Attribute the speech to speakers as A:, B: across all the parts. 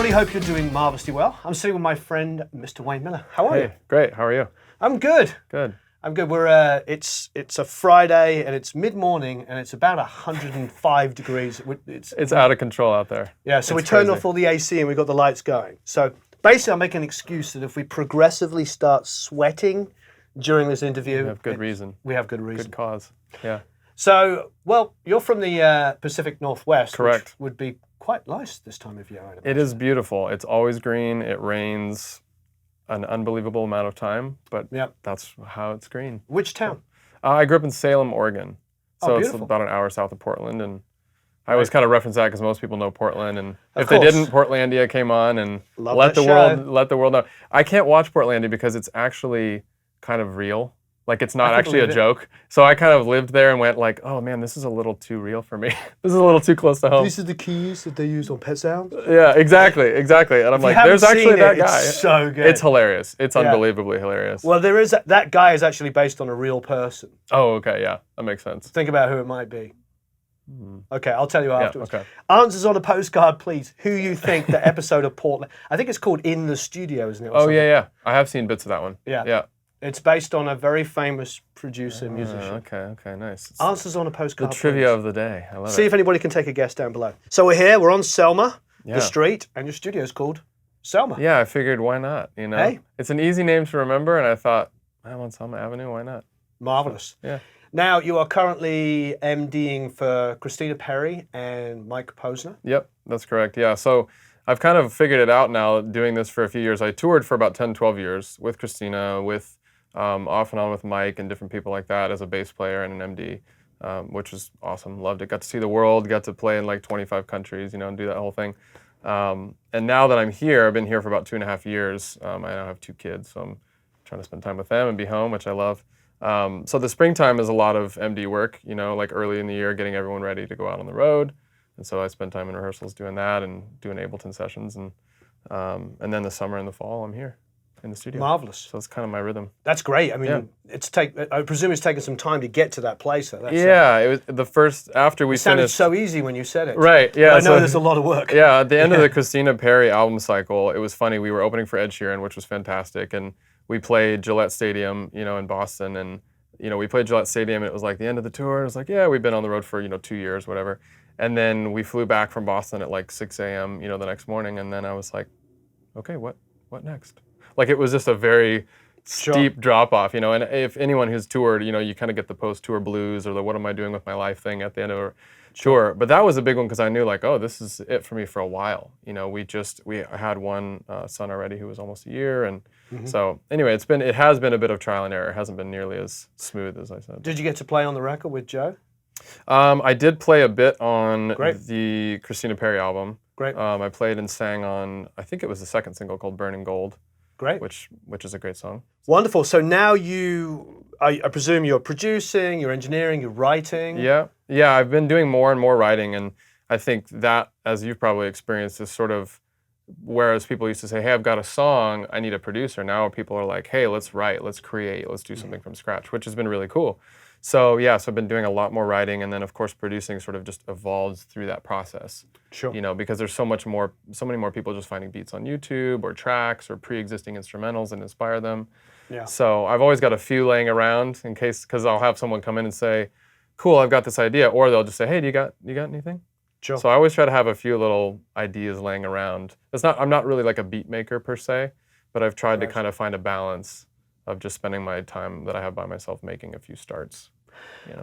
A: everybody. Hope you're doing marvelously well. I'm sitting with my friend, Mr. Wayne Miller. How are you?
B: Great. How are you?
A: I'm good.
B: Good.
A: I'm good. We're it's a Friday and it's mid-morning and it's about 105 degrees.
B: It's out of control out there.
A: Yeah, so we turned off all the AC and we got the lights going. So basically, I'm making an excuse that if we progressively start sweating during this interview,
B: We have good reason.
A: We have good reason.
B: Good cause. Yeah.
A: So, well, you're from the Pacific Northwest.
B: Correct.
A: Which would be quite nice this time of year.
B: It is beautiful. It's always green. It rains an unbelievable amount of time, but that's how it's green.
A: Which town?
B: I grew up in Salem, Oregon. So it's about an hour south of Portland, and I always kind of reference that because most people know Portland, and if they didn't, Portlandia came on and let the world know. I can't watch Portlandia because it's actually kind of real. Like, it's not actually a joke. So I kind of lived there and went like, oh man, this is a little too real for me. This is a little too close to home.
A: These are the keys that they use on Pet Sounds?
B: Yeah, exactly. And I'm like, there's actually that guy.
A: It's so good.
B: It's hilarious. It's unbelievably hilarious.
A: Well, there is that guy is actually based on a real person.
B: Oh, okay, yeah, that makes sense.
A: Think about who it might be. Okay, I'll tell you afterwards.
B: Okay.
A: Answers on a postcard, please. Who you think the episode of Portland? I think it's called In the Studio, isn't it?
B: Oh yeah. I have seen bits of that one. Yeah.
A: It's based on a very famous producer, musician.
B: Okay, nice.
A: Answers on a postcard.
B: The trivia of the day. I love it.
A: See if anybody can take a guess down below. So we're here, we're on Selma, the street, and your studio's called Selma.
B: Yeah, I figured why not, you know?
A: Hey.
B: It's an easy name to remember, and I thought, I'm on Selma Avenue, why not?
A: Marvelous.
B: Yeah.
A: Now, you are currently MDing for Christina Perri and Mike Posner.
B: Yep, that's correct, yeah. So I've kind of figured it out now, doing this for a few years. I toured for about 10, 12 years with Christina, with off and on with Mike and different people like that as a bass player and an MD, which was awesome. Loved it. Got to see the world, got to play in like 25 countries, and do that whole thing. And now that I'm here, I've been here for about 2.5 years. I now have 2 kids, so I'm trying to spend time with them and be home, which I love. So the springtime is a lot of MD work, like early in the year, getting everyone ready to go out on the road. And so I spend time in rehearsals doing that and doing Ableton sessions. And then the summer and the fall, I'm here in the studio.
A: Marvelous.
B: So it's kind of my rhythm.
A: That's great. I mean, I presume it's taken some time to get to that place. So that's
B: it was the first, after we
A: finished. It sounded
B: finished.
A: so easy when you said it.
B: Right, yeah.
A: But I know there's a lot of work.
B: Yeah, at the end of the Christina Perri album cycle, it was funny. We were opening for Ed Sheeran, which was fantastic. And we played Gillette Stadium, in Boston. And, we played Gillette Stadium and it was like the end of the tour. It was like, yeah, we've been on the road for, 2 years, whatever. And then we flew back from Boston at like 6 a.m., the next morning. And then I was like, okay, what next? Like, it was just a very steep drop off, and if anyone who's toured, you kind of get the post-tour blues or the what am I doing with my life thing at the end of a tour. But that was a big one because I knew like, oh, this is it for me for a while. We had one son already who was almost a year. And so anyway, it has been a bit of trial and error. It hasn't been nearly as smooth as I said.
A: Did you get to play on the record with Joe?
B: I did play a bit on the Christina Perri album.
A: Great.
B: I played and sang on, I think it was the second single called Burning Gold.
A: Great.
B: Which is a great song.
A: Wonderful. So now I presume you're producing, you're engineering, you're writing.
B: Yeah. I've been doing more and more writing, and I think that, as you've probably experienced, is sort of, whereas people used to say, hey, I've got a song, I need a producer. Now people are like, hey, let's write, let's create, let's do something from scratch, which has been really cool. So I've been doing a lot more writing, and then of course producing sort of just evolves through that process.
A: Sure.
B: Because there's so many more people just finding beats on YouTube or tracks or pre-existing instrumentals and inspire them. Yeah. So I've always got a few laying around in case, because I'll have someone come in and say, cool, I've got this idea, or they'll just say, hey, do you got anything?
A: Sure.
B: So I always try to have a few little ideas laying around. I'm not really like a beat maker per se, but I've tried to kind of find a balance of just spending my time that I have by myself making a few starts.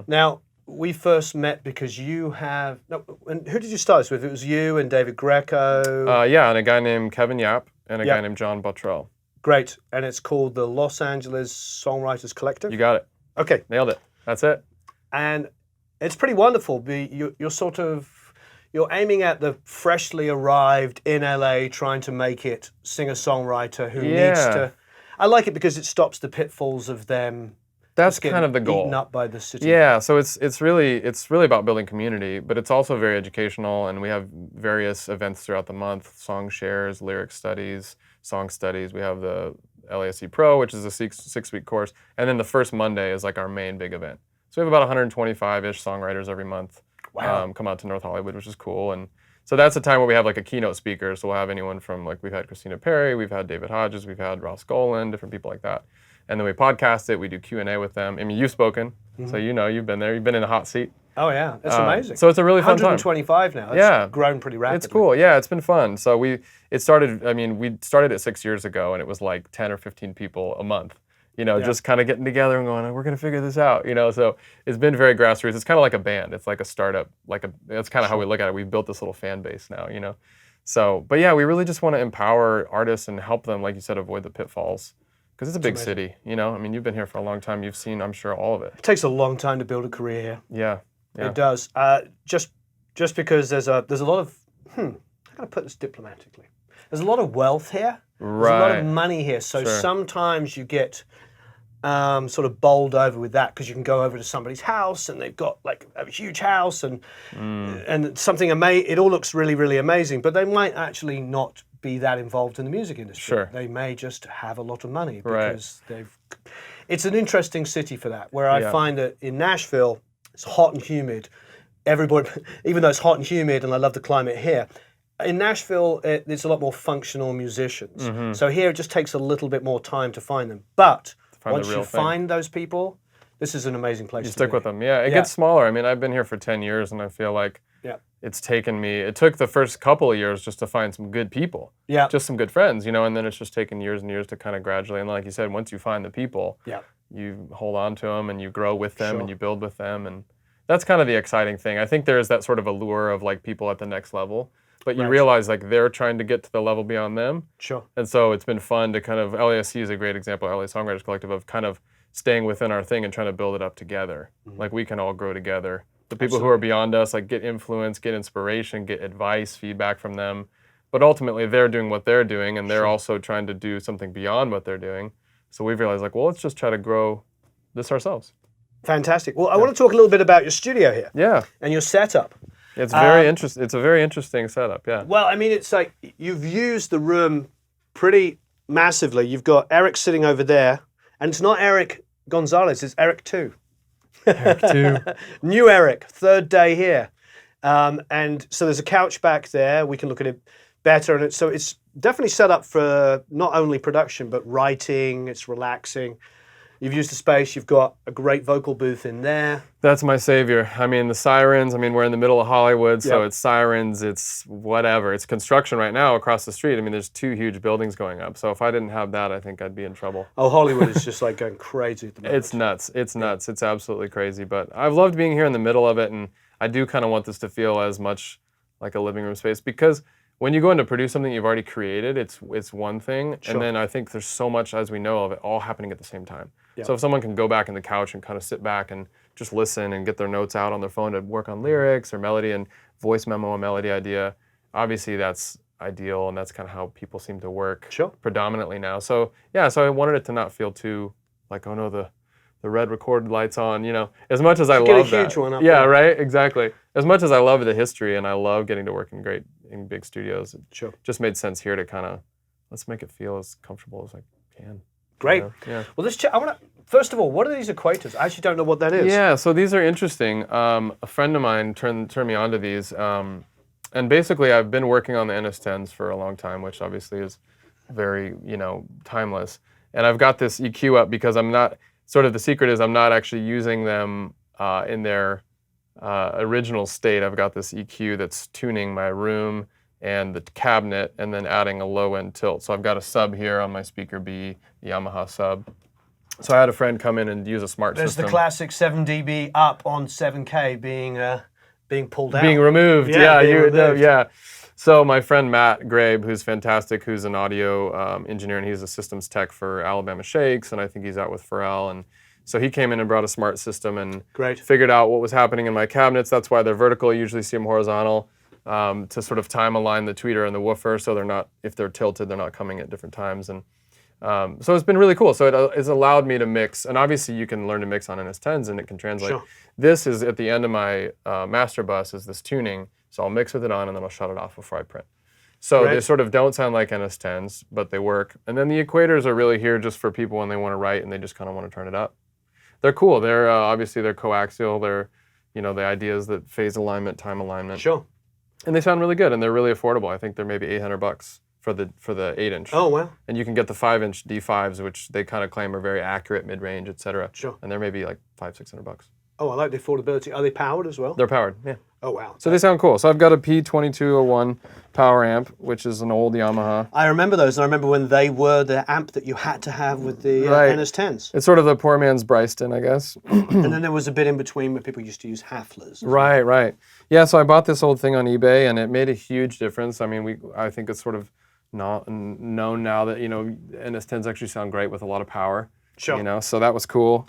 A: Now, we first met because and who did you start this with? It was you and David Greco.
B: And a guy named Kevin Yap and a guy named John Bottrell.
A: Great, and it's called the Los Angeles Songwriters Collective?
B: You got it.
A: Okay.
B: Nailed it. That's it.
A: And it's pretty wonderful. You're aiming at the freshly arrived in LA, trying to make it singer-songwriter who needs to. I like it because it stops the pitfalls of them.
B: That's kind of the goal.
A: Eaten up by the city.
B: Yeah, so it's really about building community, but it's also very educational, and we have various events throughout the month: song shares, lyric studies, song studies. We have the LASC Pro, which is a 6-week course, and then the first Monday is like our main big event. So we have about 125-ish songwriters every month come out to North Hollywood, which is cool, and So that's a time where we have like a keynote speaker. So we'll have anyone from like, we've had Christina Perri, we've had David Hodges, we've had Ross Golan, different people like that. And then we podcast it, we do Q&A with them. I mean, you've spoken, so you know, you've been there, you've been in a hot seat.
A: Oh yeah, that's amazing.
B: So it's a really fun time.
A: 125 now. It's grown pretty rapidly.
B: It's cool. Yeah, it's been fun. So we started it 6 years ago, and it was like 10 or 15 people a month. You know, just kind of getting together and going, we're going to figure this out. You know, so it's been very grassroots. It's kind of like a band. It's like a startup. That's kind of how we look at it. We've built this little fan base now. You know, so but yeah, we really just want to empower artists and help them, like you said, avoid the pitfalls. Because it's a big city, you know. I mean, you've been here for a long time. You've seen, I'm sure, all of it.
A: It takes a long time to build a career here.
B: Yeah.
A: It does. Just because there's a lot of I gotta put this diplomatically. There's a lot of wealth here. There's a lot of money here. So sometimes you get sort of bowled over with that because you can go over to somebody's house and they've got like a huge house and something amazing. It all looks really, really amazing, but they might actually not be that involved in the music industry.
B: Sure.
A: They may just have a lot of money because it's an interesting city for that, where I find that in Nashville, it's hot and humid. Everybody, even though it's hot and humid and I love the climate here, in Nashville, it's a lot more functional musicians. So here it just takes a little bit more time to find them. But once you find those people, this is an amazing place to
B: stick with them. Yeah, it gets smaller. I mean, I've been here for 10 years and I feel like it took the first couple of years just to find some good people. Yeah. Just some good friends, you know, and then it's just taken years and years to kind of gradually, and like you said, once you find the people, you hold on to them and you grow with them and you build with them, and that's kind of the exciting thing. I think there's that sort of allure of like people at the next level, but you realize like they're trying to get to the level beyond them. Sure. And so it's been fun to kind of, LASC is a great example, LA Songwriters Collective, of kind of staying within our thing and trying to build it up together. Like we can all grow together. The people who are beyond us, like get influence, get inspiration, get advice, feedback from them. But ultimately they're doing what they're doing and they're also trying to do something beyond what they're doing. So we've realized like, well, let's just try to grow this ourselves.
A: Fantastic. Well, I want to talk a little bit about your studio here. Yeah. And your setup.
B: It's very interesting. It's a very interesting setup, yeah.
A: Well, I mean, it's like you've used the room pretty massively. You've got Eric sitting over there, and it's not Eric Gonzalez, it's Eric 2.
B: Eric 2.
A: New Eric, third day here. And so there's a couch back there. We can look at it better. And so it's definitely set up for not only production, but writing. It's relaxing. You've used the space. You've got a great vocal booth in there.
B: That's my savior. I mean, the sirens. I mean, we're in the middle of Hollywood, so it's sirens, it's whatever. It's construction right now across the street. I mean, there's 2 huge buildings going up. So if I didn't have that, I think I'd be in trouble.
A: Oh, Hollywood is just like going crazy at the moment.
B: It's nuts. It's nuts. It's absolutely crazy. But I've loved being here in the middle of it, and I do kind of want this to feel as much like a living room space, because when you go in to produce something you've already created, it's one thing, and then I think there's so much, as we know, of it all happening at the same time. So if someone can go back in the couch and kind of sit back and just listen and get their notes out on their phone to work on lyrics or melody and voice memo a melody idea, obviously that's ideal, and that's kind of how people seem to work predominantly now. So yeah, so I wanted it to not feel too like, oh no, the red recorded lights on, you know, as much as I love that.
A: Get a huge one up
B: there. Right, exactly. As much as I love the history and I love getting to work in big studios, it just made sense here to kind of, let's make it feel as comfortable as I can.
A: Great.
B: You know? Yeah.
A: Well, I want to, first of all, what are these Equators? I actually don't know what that is.
B: Yeah, so these are interesting. A friend of mine turned me on to these. And basically, I've been working on the NS-10s for a long time, which obviously is very, you know, timeless. And I've got this EQ up because I'm not, sort of the secret is I'm not actually using them in their original state. I've got this EQ that's tuning my room and the cabinet, and then adding a low-end tilt. So I've got a sub here on my speaker B, the Yamaha sub. So I had a friend come in and use a smart system.
A: There's the classic 7 dB up on 7K being pulled out.
B: Being removed, yeah. So my friend Matt Grabe, who's fantastic, who's an audio engineer, and he's a systems tech for Alabama Shakes, and I think he's out with Pharrell. And so he came in and brought a smart system and figured out what was happening in my cabinets. That's why they're vertical. You usually see them horizontal. To sort of time align the tweeter and the woofer, so they're not, if they're tilted, they're not coming at different times. And so it's been really cool. So it's allowed me to mix, and obviously you can learn to mix on NS-10s and it can translate. This is at the end of my master bus is this tuning, so I'll mix with it on and then I'll shut it off before I print. So they sort of don't sound like NS-10s, but they work. And then the Equators are really here just for people when they want to write and they just kind of want to turn it up. They're cool. They're obviously they're coaxial. They're, you know, the idea is that phase alignment, time alignment. And they sound really good, and they're really affordable. I think they're maybe $800 for the 8-inch.
A: Oh, wow.
B: And you can get the 5-inch D5s, which they kind of claim are very accurate mid-range, etc.
A: Sure.
B: And they're maybe like $500-600.
A: Oh, I like the affordability. Are they powered as well?
B: They're powered, yeah.
A: Oh, wow.
B: So they sound cool. So I've got a P2201 power amp, which is an old Yamaha.
A: I remember those, and I remember when they were the amp that you had to have with the NS-10s.
B: It's sort of the poor man's Bryston, I guess.
A: And then there was a bit in between where people used to use Haflers.
B: Right. Yeah, so I bought this old thing on eBay, and it made a huge difference. I mean, I think it's sort of not known now that, NS-10s actually sound great with a lot of power.
A: Sure.
B: So that was cool.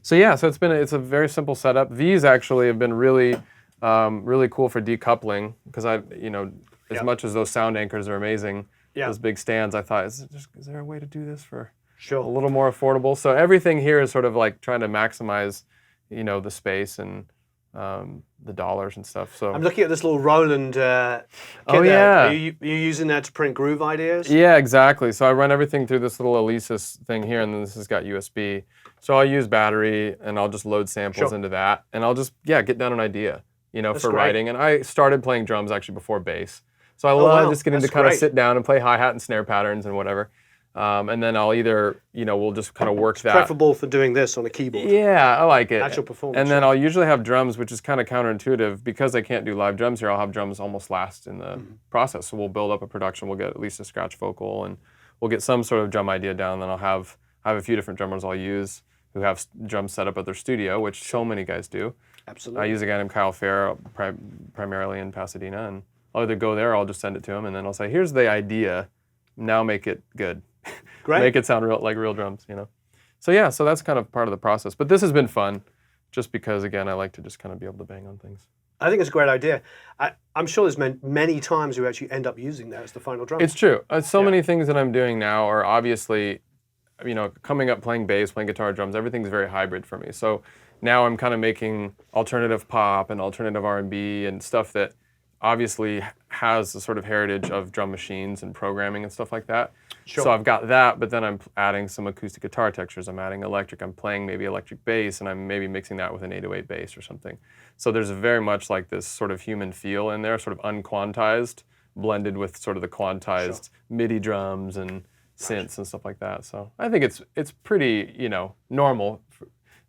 B: So it's a very simple setup. These actually have been really cool for decoupling, because as much as those sound anchors are amazing, those big stands, I thought, is there a way to do this for a little more affordable? So everything here is sort of like trying to maximize, the space and the dollars and stuff. So
A: I'm looking at this little Roland kit
B: oh,
A: there.
B: yeah.
A: Are you using that to print groove ideas?
B: Yeah, exactly. So I run everything through this little Alesis thing here, and then this has got USB. So I'll use battery, and I'll just load samples into that, and I'll just, get down an idea, for writing. And I started playing drums actually before bass. So I love just getting to kind of sit down and play hi-hat and snare patterns and whatever. And then I'll either, we'll just kind of work that.
A: Preferable for doing this on a keyboard.
B: Yeah, I like it.
A: Actual performance.
B: And then I'll usually have drums, which is kind of counterintuitive. Because I can't do live drums here, I'll have drums almost last in the process. So we'll build up a production, we'll get at least a scratch vocal, and we'll get some sort of drum idea down. Then I'll have a few different drummers I'll use who have drums set up at their studio, which so many guys do.
A: Absolutely.
B: I use a guy named Kyle Fair, primarily in Pasadena, and I'll either go there or I'll just send it to him, and then I'll say, here's the idea, now make it good.
A: Great.
B: Make it sound like real drums, So so that's kind of part of the process. But this has been fun, just because, again, I like to just kind of be able to bang on things.
A: I think it's a great idea. I'm sure there's many times you actually end up using that as the final drum.
B: It's true. Many things that I'm doing now are obviously, coming up playing bass, playing guitar, drums, everything's very hybrid for me. So now I'm kind of making alternative pop and alternative R&B and stuff that obviously has a sort of heritage of drum machines and programming and stuff like that.
A: Sure.
B: So I've got that, but then I'm adding some acoustic guitar textures. I'm adding electric. I'm playing maybe electric bass, and I'm maybe mixing that with an 808 bass or something. So there's very much like this sort of human feel in there, sort of unquantized, blended with sort of the quantized MIDI drums and synths and stuff like that. So I think it's pretty, normal.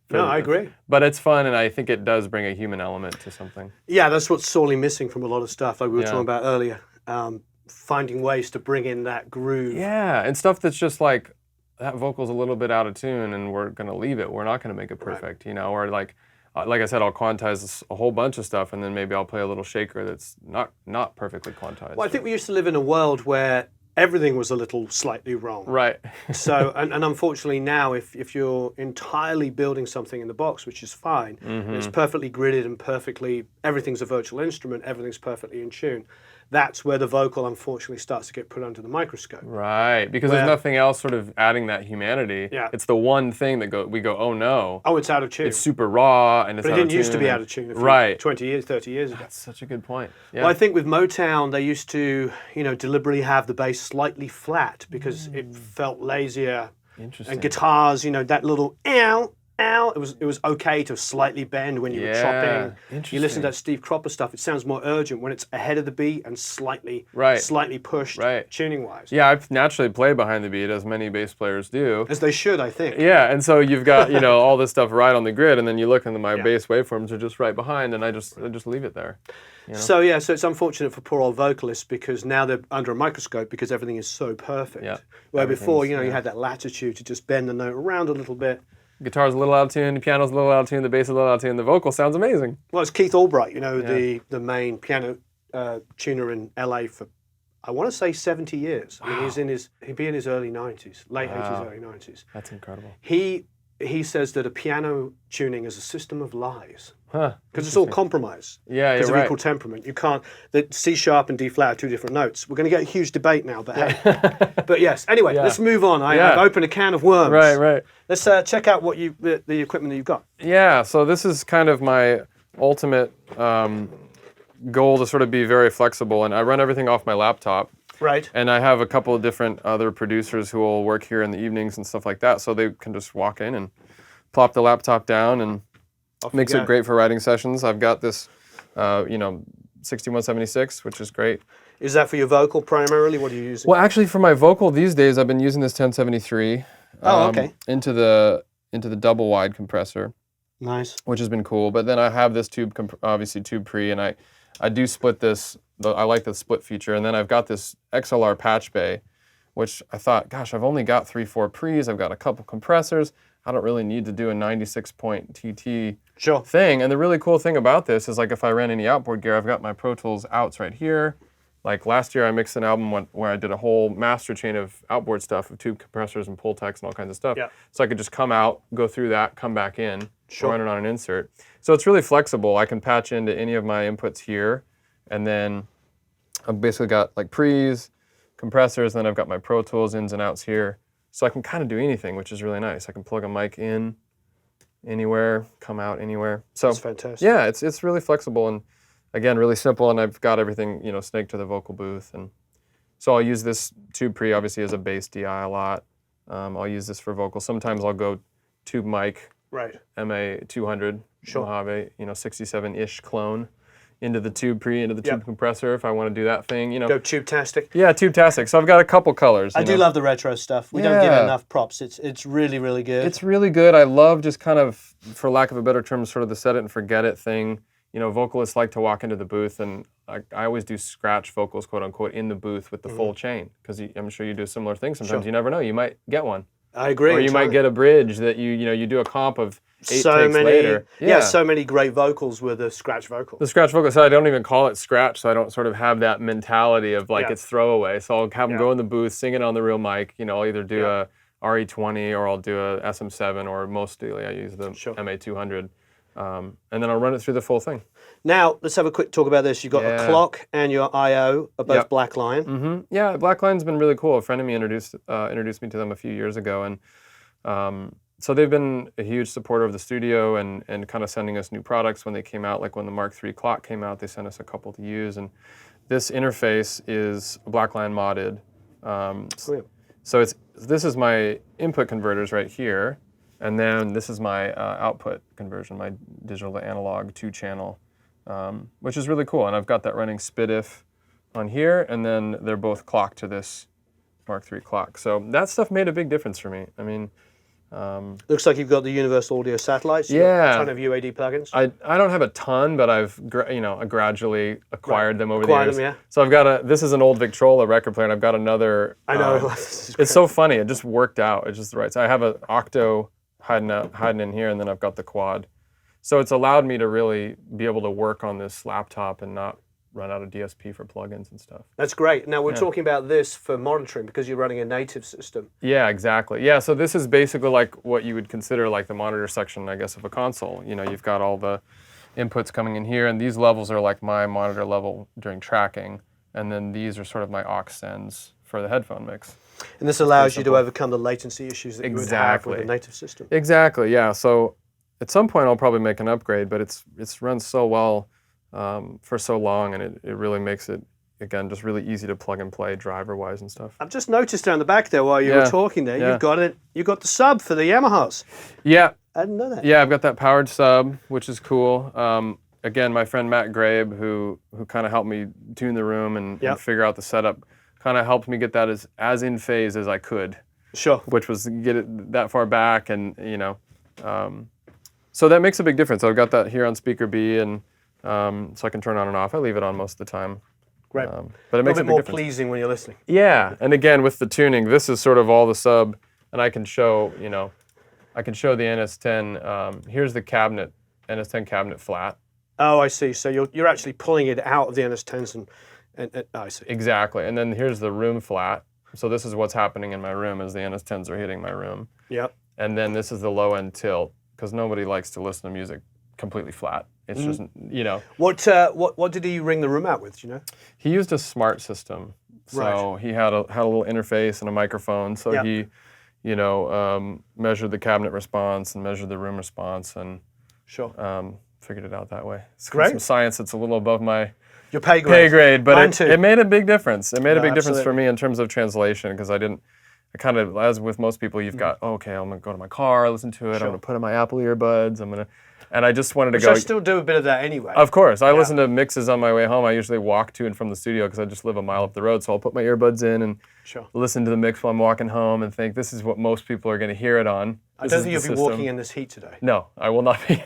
A: No, I agree.
B: But it's fun, and I think it does bring a human element to something.
A: Yeah, that's what's sorely missing from a lot of stuff, like we were talking about earlier. Finding ways to bring in that groove.
B: Yeah, and stuff that's just like, that vocal's a little bit out of tune, and we're going to leave it. We're not going to make it perfect, Or like I said, I'll quantize a whole bunch of stuff, and then maybe I'll play a little shaker that's not perfectly quantized.
A: Well, I think we used to live in a world where everything was a little slightly wrong.
B: Right.
A: So, and unfortunately now, if you're entirely building something in the box, which is fine, it's perfectly gridded and everything's a virtual instrument, everything's perfectly in tune. That's where the vocal, unfortunately, starts to get put under the microscope.
B: Right, because there's nothing else sort of adding that humanity.
A: Yeah.
B: It's the one thing that we go, oh no.
A: Oh, it's out of tune.
B: It's super raw, and it's out of tune.
A: But it didn't used to be out of tune 20 years, 30 years ago.
B: That's such a good point. Yeah.
A: Well, I think with Motown, they used to, deliberately have the bass slightly flat because it felt lazier.
B: Interesting.
A: And guitars, that little ow, it was okay to slightly bend when you were chopping. You listen to that Steve Cropper stuff, it sounds more urgent when it's ahead of the beat and slightly pushed tuning-wise.
B: Yeah, I've naturally played behind the beat, as many bass players do.
A: As they should, I think.
B: Yeah, and so you've got, all this stuff right on the grid, and then you look and my bass waveforms are just right behind, and I just leave it there.
A: So it's unfortunate for poor old vocalists because now they're under a microscope because everything is so perfect.
B: Yeah.
A: Where before, you had that latitude to just bend the note around a little bit.
B: Guitar's a little out of tune, the piano's a little out of tune, the bass is a little out of tune, the vocal sounds amazing.
A: Well, it's Keith Albright, the main piano tuner in LA for, I want to say 70 years. I mean, he'd be in his early 90s, late 80s, early 90s.
B: That's incredible.
A: He says that a piano tuning is a system of lies.
B: Because
A: it's all compromise.
B: Yeah,
A: because of equal temperament. You can't. The C sharp and D flat are two different notes. We're going to get a huge debate now, but hey. But yes. Anyway, let's move on. I've opened a can of worms.
B: Right.
A: Let's check out what the equipment that you've got.
B: Yeah. So this is kind of my ultimate goal to sort of be very flexible, and I run everything off my laptop.
A: Right.
B: And I have a couple of different other producers who will work here in the evenings and stuff like that, so they can just walk in and plop the laptop down, and makes it great for writing sessions. I've got this, 6176, which is great.
A: Is that for your vocal primarily? What are you using?
B: Well, actually, for my vocal these days, I've been using this 1073 into the double-wide compressor.
A: Nice.
B: Which has been cool. But then I have this obviously tube pre, and I do split this. I like the split feature. And then I've got this XLR patch bay, which I thought, gosh, I've only got 3-4 pre's. I've got a couple compressors. I don't really need to do a 96-point TT thing. And the really cool thing about this is, like, if I ran any outboard gear, I've got my Pro Tools outs right here. Like last year, I mixed an album where I did a whole master chain of outboard stuff, of tube compressors and Pultecs and all kinds of stuff. Yeah. So I could just come out, go through that, come back in, run it on an insert. So it's really flexible. I can patch into any of my inputs here, and then I've basically got like pre's, compressors, and then I've got my Pro Tools ins and outs here. So I can kind of do anything, which is really nice. I can plug a mic in anywhere, come out anywhere. So
A: that's fantastic.
B: Yeah, it's really flexible, and again, really simple, and I've got everything, snaked to the vocal booth. And so I'll use this tube pre, obviously, as a bass DI a lot. I'll use this for vocal. Sometimes I'll go tube mic, MA200, Mojave, 67-ish clone, into the tube pre, into the tube compressor if I want to do that thing,
A: Go tube-tastic.
B: Yeah, tube-tastic. So I've got a couple colors.
A: I do love the retro stuff. We don't give it enough props. It's really, really good.
B: It's really good. I love just kind of, for lack of a better term, sort of the set it and forget it thing. Vocalists like to walk into the booth, and I always do scratch vocals, quote unquote, in the booth with the full chain, because I'm sure you do a similar thing sometimes. You never know, you might get one.
A: I agree.
B: Or you might get a bridge that you do a comp of 8 takes later.
A: Yeah, so many great vocals with a scratch vocal.
B: The scratch vocal, so I don't even call it scratch, so I don't sort of have that mentality of like it's throwaway. So I'll have them go in the booth, sing it on the real mic. I'll either do a RE20 or I'll do a SM7, or mostly I use the MA200. And then I'll run it through the full thing.
A: Now, let's have a quick talk about this. You've got a clock and your I.O. are both Blackline.
B: Mm-hmm. Yeah, Blackline's been really cool. A friend of me introduced me to them a few years ago, and so they've been a huge supporter of the studio and kind of sending us new products when they came out. Like when the Mark III clock came out, they sent us a couple to use. And this interface is Blackline modded. So this is my input converters right here. And then this is my output conversion, my digital to analog 2-channel, which is really cool. And I've got that running SPDIF on here, and then they're both clocked to this Mark III clock. So that stuff made a big difference for me. I mean,
A: looks like you've got the Universal Audio satellites. You've got a ton of UAD plugins.
B: I don't have a ton, but I've gradually acquired them over the years. So I've got this is an old Victrola record player, and I've got another.
A: I know.
B: It's so funny. It just worked out. It's just right. So I have an Octo hiding in here, and then I've got the quad. So it's allowed me to really be able to work on this laptop and not run out of DSP for plugins and stuff.
A: That's great. Now we're talking about this for monitoring because you're running a native system.
B: Yeah, exactly. Yeah, so this is basically like what you would consider like the monitor section, I guess, of a console. You've got all the inputs coming in here, and these levels are like my monitor level during tracking, and then these are sort of my aux sends for the headphone mix.
A: And this allows you to overcome the latency issues that you would have with a native system.
B: Exactly, yeah. So at some point I'll probably make an upgrade, but it's run so well for so long, and it really makes it, again, just really easy to plug and play driver-wise and stuff.
A: I've just noticed down the back there while you were talking there, you've got the sub for the Yamahas.
B: Yeah.
A: I didn't know that.
B: Yeah, I've got that powered sub, which is cool. Again, my friend Matt Grabe, who kind of helped me tune the room and figure out the setup, kind of helped me get that as in phase as I could.
A: Sure.
B: Which was get it that far back, and so that makes a big difference. I've got that here on speaker B, and so I can turn on and off. I leave it on most of the time.
A: Great.
B: But it makes
A: a
B: bit
A: more
B: difference.
A: Pleasing when you're listening.
B: Yeah, and again with the tuning, this is sort of all the sub, and I can show I can show the NS-10. Here's the cabinet, NS-10 cabinet flat.
A: Oh, I see. So you're actually pulling it out of the NS-10s and I see.
B: Exactly, and then here's the room flat. So this is what's happening in my room as the NS-10s are hitting my room.
A: Yep.
B: And then this is the low end tilt, because nobody likes to listen to music completely flat. It's just,
A: What did he ring the room out with, do you know?
B: He used a smart system. So he had a little interface and a microphone. So he, measured the cabinet response and measured the room response, and figured it out that way. It's
A: great.
B: Some science that's a little above my
A: your pay grade.
B: But it made a big difference. It made a big difference for me in terms of translation, because I I kind of, as with most people, you've got, okay, I'm going to go to my car, listen to it, I'm going to put in my Apple earbuds, and I just wanted to go.
A: I still do a bit of that anyway.
B: Of course. I listen to mixes on my way home. I usually walk to and from the studio because I just live a mile up the road. So I'll put my earbuds in and listen to the mix while I'm walking home and think this is what most people are going to hear it on.
A: I don't think you'll be walking in this heat today.
B: No, I will not be.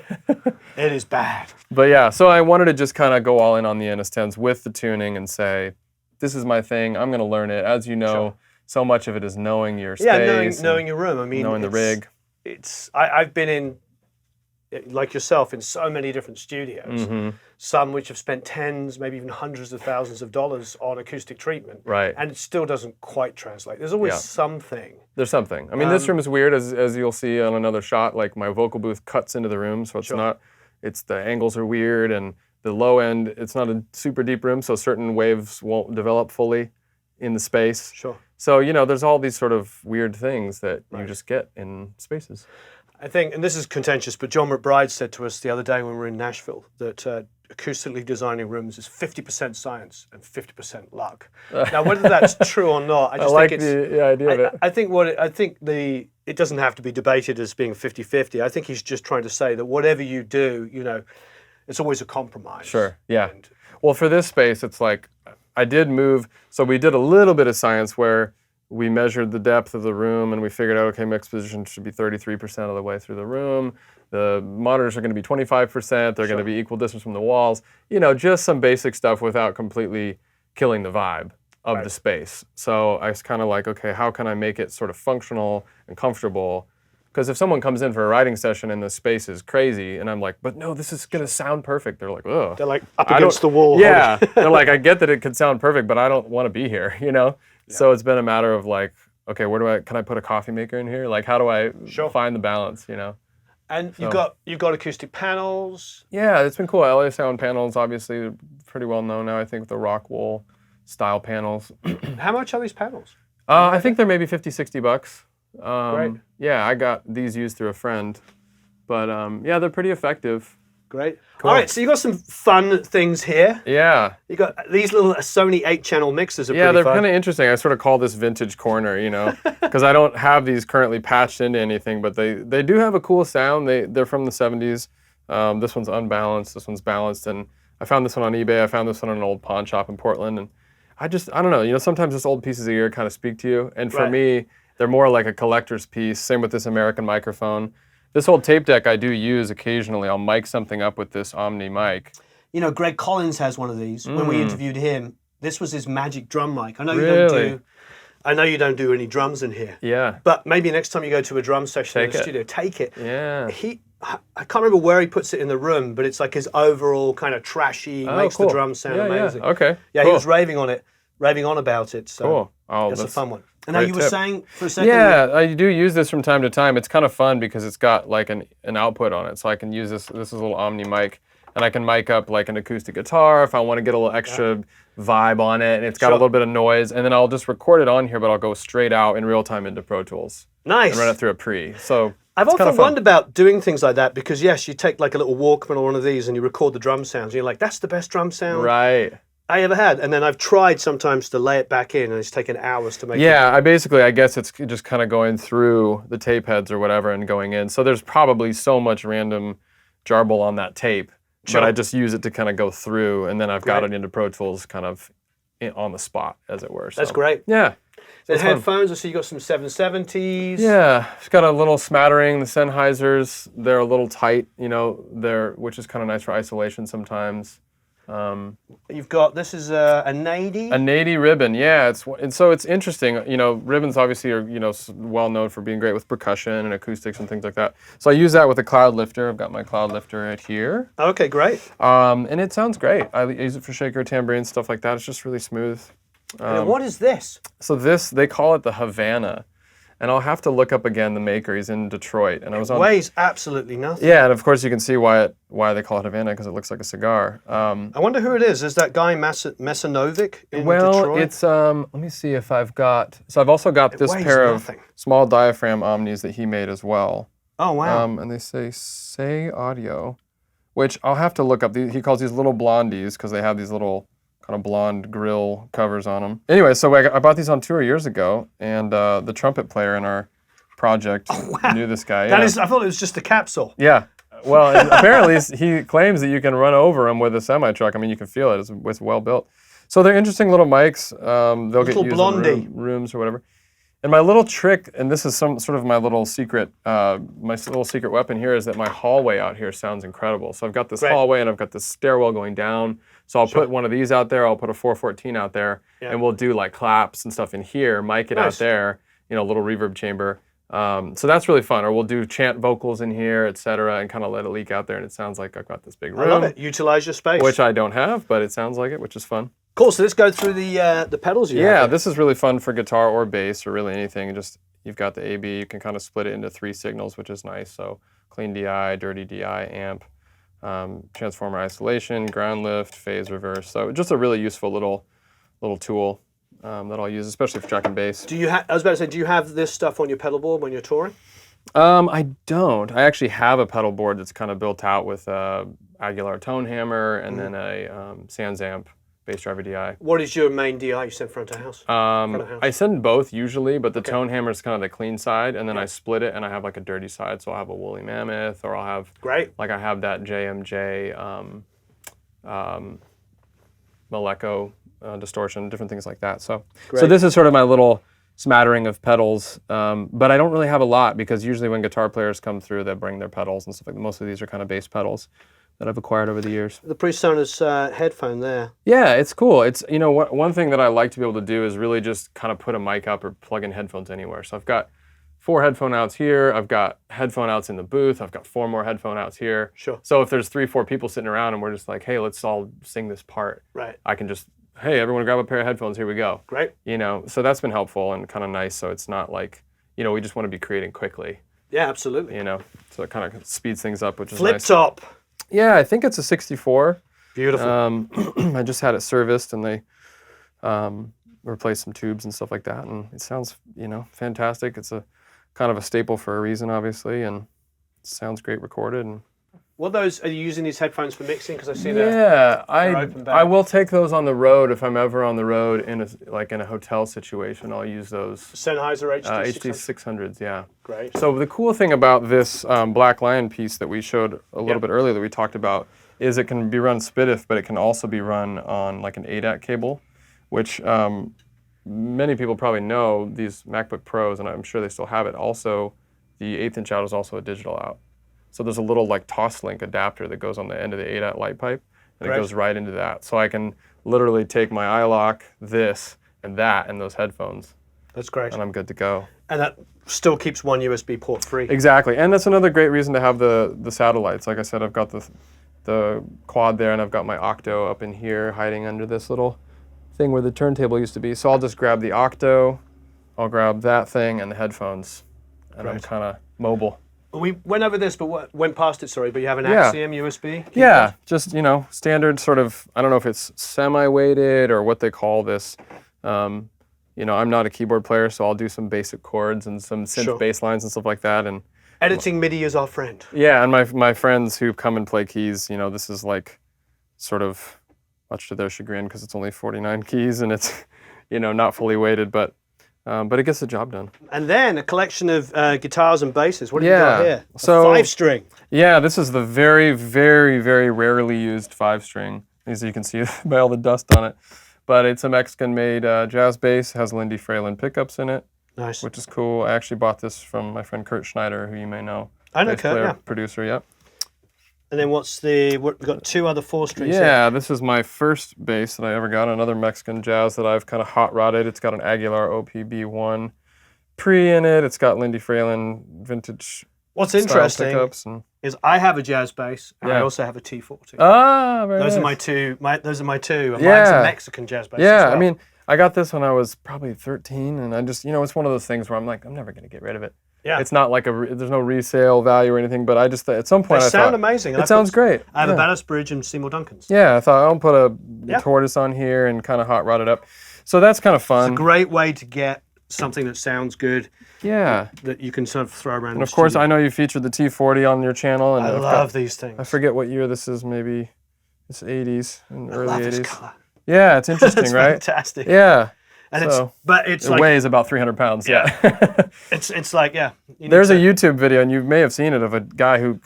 A: It is bad.
B: But yeah, so I wanted to just kind of go all in on the NS-10s with the tuning and say, this is my thing. I'm going to learn it. As you know, so much of it is knowing your space.
A: Yeah, knowing your room. I mean,
B: knowing the rig.
A: I've been in, like yourself, in so many different studios, some which have spent tens, maybe even hundreds of thousands of dollars on acoustic treatment, and it still doesn't quite translate. There's always something.
B: There's something. I mean, this room is weird, as you'll see on another shot. Like my vocal booth cuts into the room, so it's not. It's the angles are weird, and the low end. It's not a super deep room, so certain waves won't develop fully in the space. So there's all these sort of weird things that you just get in spaces.
A: I think, and this is contentious, but John McBride said to us the other day when we were in Nashville that acoustically designing rooms is 50% science and 50% luck. Now, whether that's true or not, I just
B: like
A: think
B: the idea of it.
A: I think it doesn't have to be debated as being 50-50. I think he's just trying to say that whatever you do, it's always a compromise.
B: Sure. Yeah. Well, for this space, it's like I did move. So we did a little bit of science where we measured the depth of the room and we figured out, okay, mix position should be 33% of the way through the room. The monitors are going to be 25%. They're going to be equal distance from the walls. Just some basic stuff without completely killing the vibe of the space. So I was kind of like, okay, how can I make it sort of functional and comfortable? Because if someone comes in for a writing session and the space is crazy, and I'm like, but no, this is going to sound perfect. They're like, ugh.
A: They're like up against the wall.
B: Yeah. They're like, I get that it could sound perfect, but I don't want to be here, So it's been a matter of like, okay, can I put a coffee maker in here? Like, how do I find the balance,
A: And you've got acoustic panels.
B: Yeah, it's been cool. LA Sound panels, obviously, pretty well known now, I think, with the Rockwool style panels.
A: How much are these panels?
B: I think they're maybe $50-$60.
A: Great.
B: Yeah, I got these used through a friend. But yeah, they're pretty effective.
A: Great. Cool. All right, so you got some fun things here.
B: Yeah.
A: You got these little Sony 8-channel mixers are pretty fun.
B: Yeah, they're kind of interesting. I sort of call this vintage corner, because I don't have these currently patched into anything, but they do have a cool sound. They're from the 70s. This one's unbalanced, this one's balanced, and I found this one on eBay. I found this one in an old pawn shop in Portland, and I don't know, sometimes just old pieces of gear kind of speak to you, and for me, they're more like a collector's piece. Same with this American microphone. This old tape deck I do use occasionally. I'll mic something up with this Omni mic.
A: Greg Collins has one of these. When we interviewed him, this was his magic drum mic. I know you don't do any drums in here.
B: Yeah.
A: But maybe next time you go to a drum session in the studio, take it.
B: Yeah.
A: I can't remember where he puts it in the room, but it's like his overall kind of trashy, makes the drums sound amazing.
B: Yeah. Okay.
A: Yeah, he was raving on about it. So
B: cool. Oh,
A: that's a fun one. And now you were saying for a second.
B: Yeah, I do use this from time to time. It's kind of fun because it's got like an output on it. So I can use this. This is a little Omni mic. And I can mic up like an acoustic guitar if I want to get a little extra vibe on it. And it's got a little bit of noise. And then I'll just record it on here, but I'll go straight out in real time into Pro Tools.
A: Nice.
B: And run it through a pre. So
A: I've often wondered about doing things like that because, yes, you take like a little Walkman or one of these and you record the drum sounds. And you're like, that's the best drum sound I ever had. And then I've tried sometimes to lay it back in and it's taken hours to make it.
B: Yeah, I guess it's just kind of going through the tape heads or whatever and going in. So there's probably so much random jarble on that tape. But I just use it to kind of go through, and then I've got it into Pro Tools kind of on the spot, as it were. So.
A: That's great.
B: Yeah.
A: So headphones, I see you got some 770s.
B: Yeah, it's got a little smattering. The Sennheisers, they're a little tight, which is kind of nice for isolation sometimes.
A: You've got, this is a Neve?
B: A Neve ribbon, yeah. So it's interesting. Ribbons obviously are, well known for being great with percussion and acoustics and things like that. So I use that with a Cloudlifter. I've got my Cloudlifter right here.
A: Okay, great.
B: And it sounds great. I use it for shaker, tambourine, stuff like that. It's just really smooth.
A: And what is this? So
B: they call it the Havana. And I'll have to look up again the maker. He's in Detroit. And
A: it weighs absolutely nothing.
B: Yeah, and of course you can see why they call it Havana, because it looks like a cigar.
A: I wonder who it is. Is that guy Mesanovic in Detroit?
B: Well, it's, let me see if I've also got this pair of small diaphragm Omnis that he made as well.
A: Oh, wow.
B: And they say SAHE Audio, which I'll have to look up. He calls these little blondies because they have these little kind of blonde grill covers on them. Anyway, so I bought these on tour years ago, and the trumpet player in our project knew this guy.
A: That is, I thought it was just a capsule.
B: Yeah. Well, and apparently he claims that you can run over them with a semi-truck. I mean, you can feel it. It's well built. So they're interesting little mics. They'll get used in rooms or whatever. And my little trick, and this is some sort of my little secret weapon here, is that my hallway out here sounds incredible. So I've got this hallway and I've got this stairwell going down. So I'll put one of these out there, I'll put a 414 out there, and we'll do like claps and stuff in here, mic it out there, you know, a little reverb chamber. So that's really fun. Or we'll do chant vocals in here, etc., and kind of let it leak out there, and it sounds like I've got this big room.
A: I love it. Utilize your space.
B: Which I don't have, but it sounds like it, which is fun.
A: Cool. So let's go through the pedals you have.
B: Yeah, this is really fun for guitar or bass or really anything. Just you've got the AB. You can kind of split it into 3 signals, which is nice. So clean DI, dirty DI, amp, transformer isolation, ground lift, phase reverse. So just a really useful little tool that I'll use, especially for track and bass.
A: I was about to say, do you have this stuff on your pedal board when you're touring?
B: I don't. I actually have a pedal board that's kind of built out with a Aguilar tone hammer and then a SansAmp bass driver DI.
A: What is your main DI you send front of house?
B: I send both usually, but the tone hammer is kind of the clean side, and then I split it and I have like a dirty side. So I'll have a Woolly Mammoth, or I'll have like I have that JMJ Maleco distortion, different things like that. So this is sort of my little smattering of pedals, but I don't really have a lot because usually when guitar players come through, they bring their pedals and stuff like that. Most of these are kind of bass pedals that I've acquired over the years.
A: The PreSonus headphone there.
B: Yeah, it's cool. It's, you know, one thing that I like to be able to do is really just kind of put a mic up or plug in headphones anywhere. So I've got 4 headphone outs here. I've got headphone outs in the booth. I've got 4 more headphone outs here.
A: Sure.
B: So if there's 3, 4 people sitting around and we're just like, hey, let's all sing this part.
A: Right.
B: I can just, hey, everyone grab a pair of headphones. Here we go.
A: Great.
B: You know, so that's been helpful and kind of nice. So it's not like, you know, we just want to be creating quickly.
A: Yeah, absolutely.
B: You know, so it kind of speeds things up, which is nice.
A: Fliptop.
B: Yeah, I think it's a 64.
A: Beautiful.
B: I just had it serviced and they replaced some tubes and stuff like that, and it sounds, you know, fantastic. It's a kind of a staple for a reason, obviously, and it sounds great recorded. And
A: are you using these headphones for mixing? Because I see
B: I will take those on the road if I'm ever on the road in a hotel situation. I'll use those.
A: Sennheiser
B: HD600s, yeah.
A: Great.
B: So the cool thing about this Black Lion piece that we showed a little bit earlier that we talked about is it can be run SPDIF, but it can also be run on like an ADAT cable, which many people probably know. These MacBook Pros, and I'm sure they still have it. Also, the 1/8" out is also a digital out. So there's a little like Toslink adapter that goes on the end of the ADAT light pipe, and it goes right into that. So I can literally take my iLok, this, and that, and those headphones.
A: That's great.
B: And I'm good to go.
A: And that still keeps one USB port free.
B: Exactly, and that's another great reason to have the satellites. Like I said, I've got the quad there, and I've got my Octo up in here hiding under this little thing where the turntable used to be. So I'll just grab the Octo, I'll grab that thing and the headphones, and I'm kind of mobile.
A: We went over this, but went past it, sorry, but you have an Axiom USB?
B: Yeah, just, you know, standard sort of, I don't know if it's semi-weighted or what they call this. You know, I'm not a keyboard player, so I'll do some basic chords and some synth bass lines and stuff like that. And
A: editing MIDI is our friend.
B: Yeah, and my friends who come and play keys, you know, this is like sort of much to their chagrin because it's only 49 keys and it's, you know, not fully weighted, but it gets the job done. And
A: then a collection of guitars and basses. What have you got here?
B: So
A: 5-string.
B: Yeah, this is the very, very, very rarely used 5-string. As you can see by all the dust on it. But it's a Mexican-made jazz bass. It has Lindy Fralin pickups in it.
A: Nice.
B: Which is cool. I actually bought this from my friend Kurt Schneider, who you may know.
A: I know Kurt, yeah.
B: Producer, yep.
A: And then we've got 2 other 4-strings
B: Yeah,
A: here.
B: This is my first bass that I ever got, another Mexican jazz that I've kind of hot rodded. It's got an Aguilar OPB1 pre in it. It's got Lindy Fralin vintage
A: What's interesting
B: pickups and
A: is I have a jazz bass, and I also have a T40.
B: Ah, very
A: Those
B: nice.
A: are my two. Those are my two, and mine's a Mexican jazz bass.
B: Yeah,
A: as well.
B: I mean, I got this when I was probably 13, and I just, you know, it's one of those things where I'm like, I'm never going to get rid of it.
A: Yeah.
B: It's not like there's no resale value or anything, but I just, at some point,
A: they sound amazing.
B: It sounds great.
A: I have a Ballas Bridge and Seymour Duncan's.
B: Yeah, I thought I'll put a tortoise on here and kind of hot rod it up. So that's kind of fun.
A: It's a great way to get something that sounds good.
B: Yeah.
A: That you can sort of throw around.
B: And of course, I know you featured the T40 on your channel. And
A: I love these things.
B: I forget what year this is, maybe it's 80s and early 80s.
A: This color.
B: Yeah, it's interesting,
A: It's
B: right?
A: fantastic.
B: Yeah.
A: And
B: So,
A: it's
B: it
A: like,
B: weighs about 300 pounds. Yeah.
A: it's like, yeah.
B: There's a YouTube video, and you may have seen it, of a guy who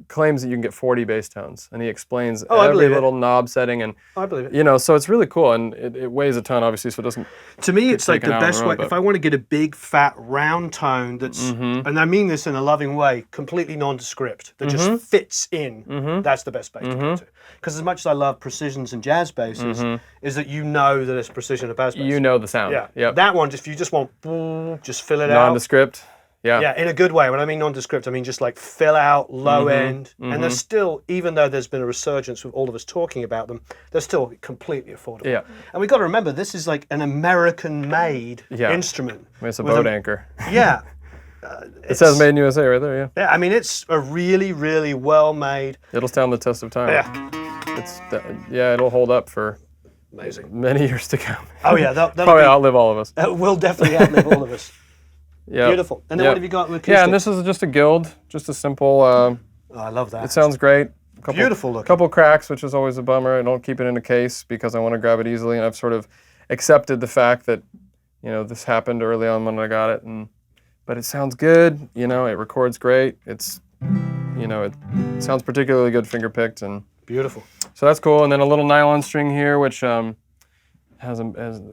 B: claims that you can get 40 bass tones, and he explains every little knob setting, and
A: I believe it.
B: you know, so it's really cool, and it weighs a ton, obviously, so it doesn't.
A: To me, it's like the best way.
B: But
A: If I want to get a big, fat, round tone that's, and I mean this in a loving way, completely nondescript, that just fits in, that's the best bass to go to. Because as much as I love precisions and jazz basses, is that you know that it's precision of bass bass.
B: You know the sound.
A: Yeah.
B: Yep.
A: That one, if you just want, just fill it out.
B: Nondescript. Yeah.
A: Yeah, in a good way. When I mean nondescript, I mean just like fill out, low end. And they're still, even though there's been a resurgence with all of us talking about them, they're still completely affordable.
B: Yeah.
A: And we've got to remember, this is like an American-made instrument.
B: I mean, it's a boat anchor.
A: Yeah.
B: It says made in USA right there, yeah.
A: Yeah, I mean, it's a really, really well-made.
B: It'll stand the test of time.
A: Yeah.
B: It'll hold up for
A: Amazing.
B: many years to come.
A: Oh yeah, that'll
B: probably outlive all of us.
A: Will definitely outlive all of us.
B: Yeah.
A: Beautiful. And then what have you got with acoustic?
B: Yeah, and this is just a Guild, just a simple.
A: Oh, I love that.
B: It sounds great.
A: Beautiful looking.
B: Couple cracks, which is always a bummer. I don't keep it in a case because I want to grab it easily, and I've sort of accepted the fact that, you know, this happened early on when I got it, but it sounds good. You know, it records great. It's, you know, it sounds particularly good finger picked, and
A: beautiful.
B: so that's cool. And then a little nylon string here, which has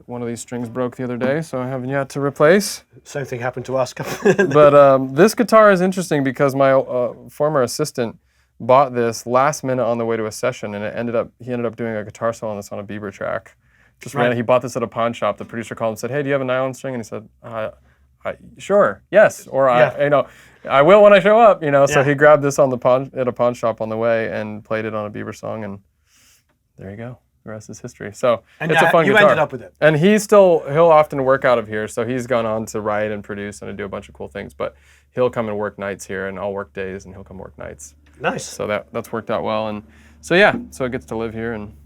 B: one of these strings broke the other day, so I haven't yet to replace.
A: Same thing happened to us.
B: But this guitar is interesting because my former assistant bought this last minute on the way to a session, and he ended up doing a guitar solo on this on a Bieber track. Just ran. He bought this at a pawn shop. The producer called and said, "Hey, do you have a nylon string?" And he said, "Sure, yes," or I will when I show up. You know, so he grabbed this at a pawn shop on the way and played it on a Bieber song, and there you go. The rest is history. So it's a fun guitar.
A: You ended up with it.
B: And he'll often work out of here. So he's gone on to write and produce and do a bunch of cool things. But he'll come and work nights here, and I'll work days, and he'll come work nights.
A: Nice.
B: So that's worked out well. And so it gets to live here and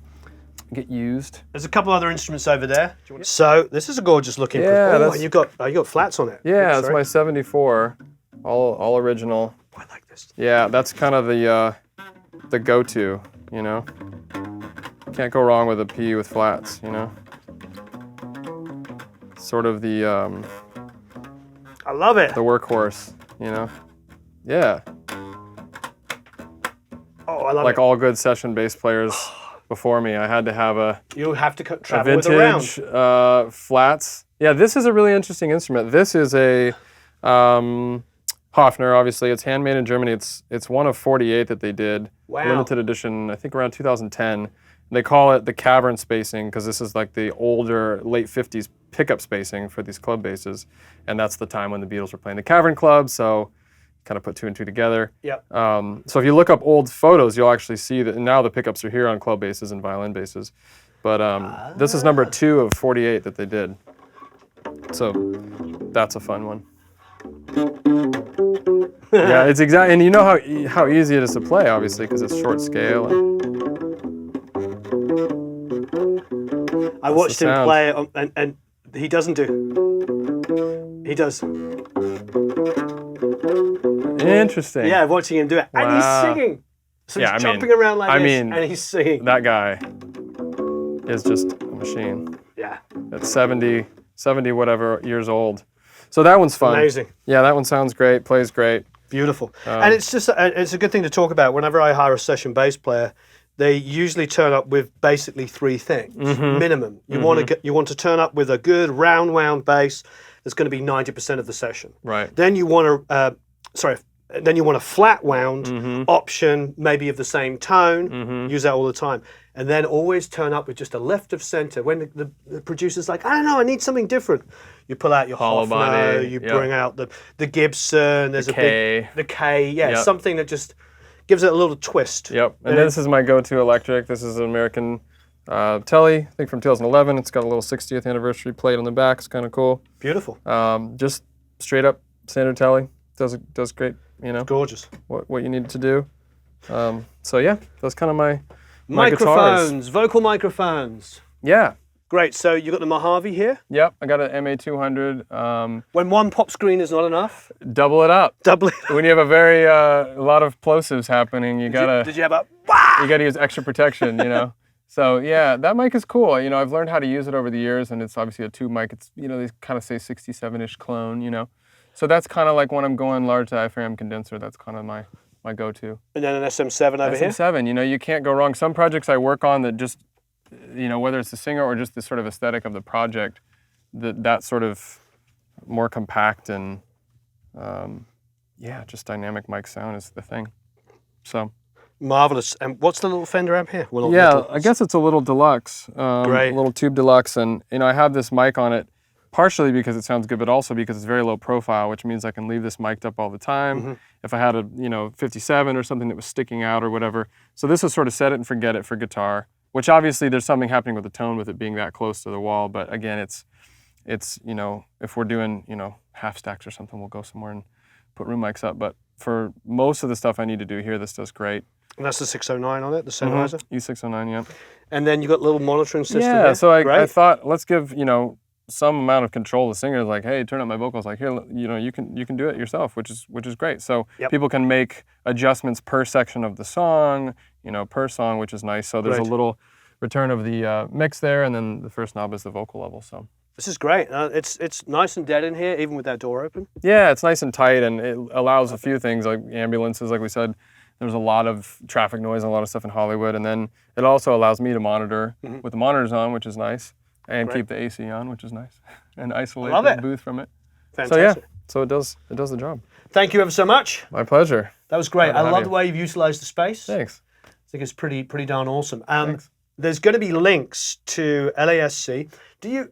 B: get used.
A: There's a couple other instruments over there. So this is a gorgeous looking.
B: Yeah.
A: And you got flats on it.
B: Yeah, it's my 74, all original.
A: I like this.
B: Yeah, that's kind of the go-to, you know. Can't go wrong with a P with flats, you know. Sort of the
A: I love it.
B: The workhorse, you know. Yeah.
A: Oh, I love it.
B: Like all good session bass players before me, I had to have
A: you have to travel with a round.
B: Flats. Yeah, this is a really interesting instrument. This is a Hofner, obviously. It's handmade in Germany. It's one of 48 that they did.
A: Wow.
B: Limited edition, I think around 2010. They call it the Cavern spacing because this is like the older, late 50s pickup spacing for these club basses. And that's the time when the Beatles were playing the Cavern Club, so kind of put two and two together.
A: Yep.
B: So if you look up old photos, you'll actually see that now the pickups are here on club basses and violin basses. But this is number 2 of 48 that they did. So that's a fun one. Yeah, it's exactly, and you know how easy it is to play, obviously, because it's short scale.
A: I watched him play it, and he doesn't do. He does.
B: Interesting.
A: Yeah, watching him do it, and he's singing. So he's jumping around like this, and he's singing.
B: That guy is just a machine.
A: Yeah.
B: At 70 whatever years old. So that one's fun.
A: Amazing.
B: Yeah, that one sounds great, plays great.
A: Beautiful. And it's just, it's a good thing to talk about. Whenever I hire a session bass player, they usually turn up with basically 3 things, minimum. You want to turn up with a good round wound bass that's going to be 90% of the session.
B: Right.
A: Then you want a flat wound option, maybe of the same tone. Use that all the time. And then always turn up with just a left of center. When the producer's like, I don't know, I need something different. You pull out your
B: hollow
A: Hofner,
B: body,
A: you bring out the Gibson. There's
B: the K.
A: The K, yeah, something that just gives it a little twist.
B: Yep, and this is my go-to electric. This is an American Telly, I think from 2011. It's got a little 60th anniversary plate on the back. It's kind of cool.
A: Beautiful.
B: Just straight up standard Telly. Does great, you know.
A: It's gorgeous.
B: What you need to do. So yeah, that's kind of my
A: microphones,
B: guitars.
A: vocal microphones.
B: Yeah.
A: Great, so you got the Mojave here?
B: Yep, I got an MA200.
A: When one pop screen is not enough?
B: Double it up.
A: Double it up.
B: When you have a lot of plosives happening, you gotta...
A: Did you have a...
B: You gotta use extra protection, you know? So yeah, that mic is cool. You know, I've learned how to use it over the years, and it's obviously a tube mic. It's, you know, they kind of say 67-ish clone, you know. So that's kind of like when I'm going large diaphragm condenser, that's kind of my go-to.
A: And then an SM7 over here?
B: SM7, you know, you can't go wrong. Some projects I work on that just, you know, whether it's the singer or just the sort of aesthetic of the project, that sort of more compact and, yeah, just dynamic mic sound is the thing. So.
A: Marvelous. And what's the little Fender amp here? Well,
B: yeah,
A: little.
B: I guess it's a little deluxe.
A: Great.
B: A little tube deluxe. And, you know, I have this mic on it partially because it sounds good, but also because it's very low profile, which means I can leave this mic'd up all the time. If I had a, you know, 57 or something that was sticking out or whatever. So this is sort of set it and forget it for guitar, which obviously there's something happening with the tone with it being that close to the wall. But again, it's, you know, if we're doing, you know, half stacks or something, we'll go somewhere and put room mics up. But for most of the stuff I need to do here, this does great.
A: And that's the 609 on it, the Sennheiser?
B: E609, yeah.
A: And then you got a little monitoring system
B: Yeah,
A: here.
B: so I thought, let's give, you know, some amount of control to singers, like, hey, turn up my vocals, like, here, you know, you can do it yourself, which is great. So people can make adjustments per section of the song, you know, per song, which is nice. So there's a little return of the mix there, and then the first knob is the vocal level. So
A: this is great. It's nice and dead in here, even with that door open.
B: Yeah, it's nice and tight, and it allows a few things like ambulances, like we said. There's a lot of traffic noise and a lot of stuff in Hollywood, and then it also allows me to monitor with the monitors on, which is nice, and keep the AC on, which is nice, and isolate the booth from it.
A: Fantastic.
B: So yeah, it does the job.
A: Thank you ever so much.
B: My pleasure.
A: That was great. I love the way you've utilized the space.
B: Thanks.
A: I think it's pretty darn awesome.
B: Thanks.
A: There's going to be links to LASC.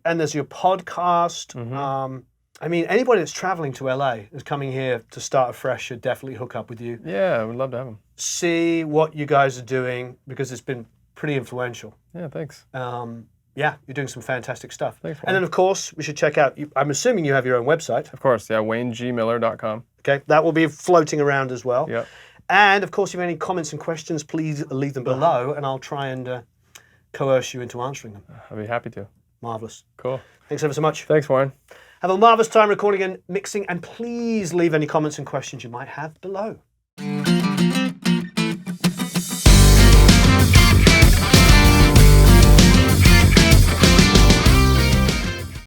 A: And there's your podcast. I mean, anybody that's traveling to LA is coming here to start afresh should definitely hook up with you.
B: Yeah, we'd love to have them.
A: See what you guys are doing, because it's been pretty influential.
B: Yeah, thanks.
A: Yeah, you're doing some fantastic stuff.
B: Thanks,
A: and then, of course, we should check out, I'm assuming you have your own website.
B: Of course, yeah, waynegmiller.com.
A: Okay, that will be floating around as well.
B: Yeah.
A: And, of course, if you have any comments and questions, please leave them below, and I'll try and coerce you into answering them.
B: I'll be happy to.
A: Marvelous.
B: Cool.
A: Thanks ever so much.
B: Thanks, Warren.
A: Have a marvelous time recording and mixing, and please leave any comments and questions you might have below.